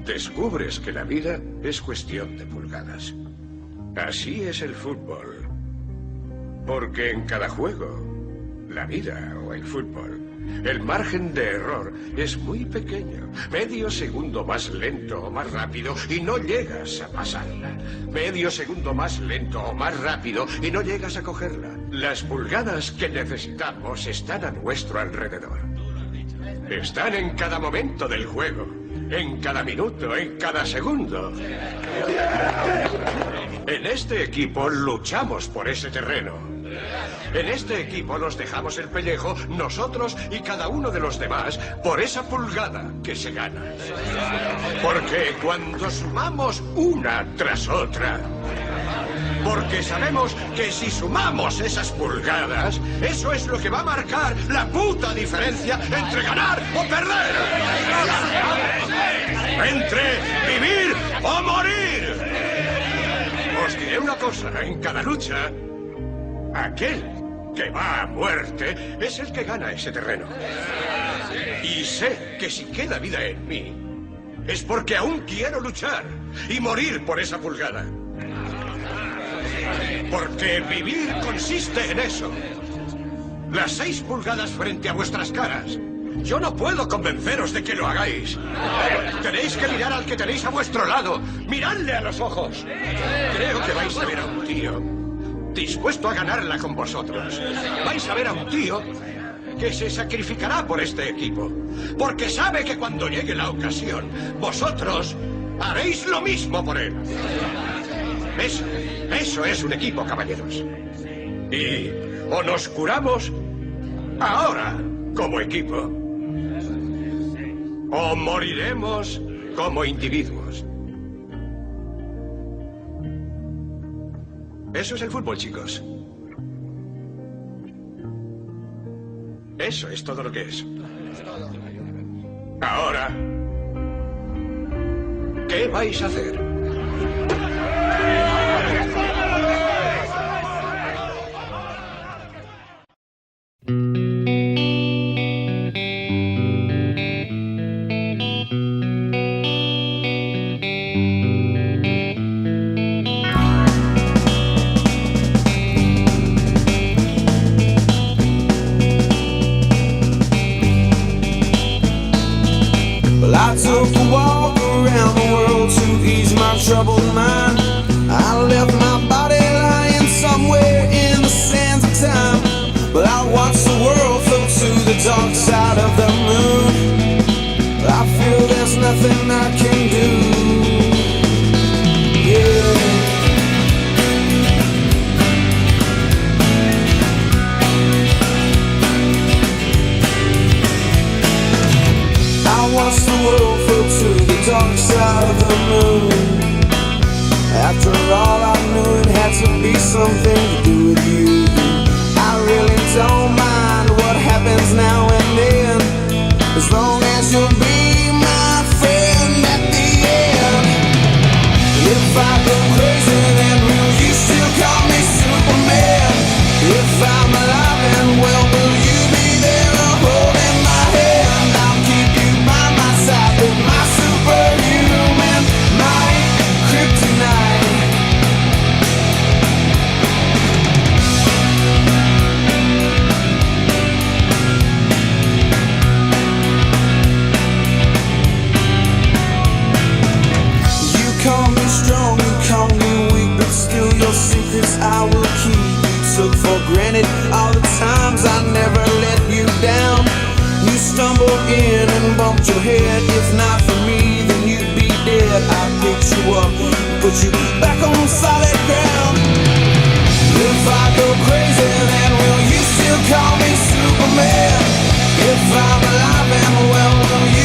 descubres que la vida es cuestión de pulgadas. Así es el fútbol. Porque en cada juego, la vida o el fútbol, el margen de error es muy pequeño. Medio segundo más lento o más rápido y no llegas a pasarla. Medio segundo más lento o más rápido y no llegas a cogerla. Las pulgadas que necesitamos están a nuestro alrededor. Están en cada momento del juego, en cada minuto, en cada segundo. En este equipo luchamos por ese terreno. En este equipo nos dejamos el pellejo, nosotros y cada uno de los demás, por esa pulgada que se gana. Porque cuando sumamos una tras otra, porque sabemos que si sumamos esas pulgadas, eso es lo que va a marcar la puta diferencia entre ganar o perder. Entre vivir o morir. Os diré una cosa, en cada lucha, aquel que va a muerte es el que gana ese terreno. Y sé que si queda vida en mí, es porque aún quiero luchar y morir por esa pulgada. Porque vivir consiste en eso. Las 6 pulgadas frente a vuestras caras. Yo no puedo convenceros de que lo hagáis. Tenéis que mirar al que tenéis a vuestro lado. Miradle a los ojos. Creo que vais a ver a un tío dispuesto a ganarla con vosotros. Vais a ver a un tío que se sacrificará por este equipo. Porque sabe que cuando llegue la ocasión, vosotros haréis lo mismo por él. Eso es un equipo, caballeros. Y o nos curamos ahora como equipo, o moriremos como individuos. Eso es el fútbol, chicos. Eso es todo lo que es. Ahora, ¿qué vais a hacer? I took a walk around the world to ease my troubled mind. I left my body lying somewhere in the sands of time, but I watched the world float to the dark side of the moon. I feel there's nothing I can do. Yeah. I watched the world float to the dark side of the moon. After all, I knew it had to be something to do with you. I really don't mind what happens now and then, as long as you'll be my friend at the end. If I go crazy, then will you still call me Superman? If I'm alive and well, will you be there holding my hand? I'll keep you by my side with my superhuman might, kryptonite. You call me strong, you call me weak, but still your secrets I will keep. You took for granted all the times I never let you down. You stumbled in and bumped your head. If not for me, then you'd be dead. I picked you up, put you back on solid ground. If I go crazy, then will you still call me Superman? If I'm alive and well, will you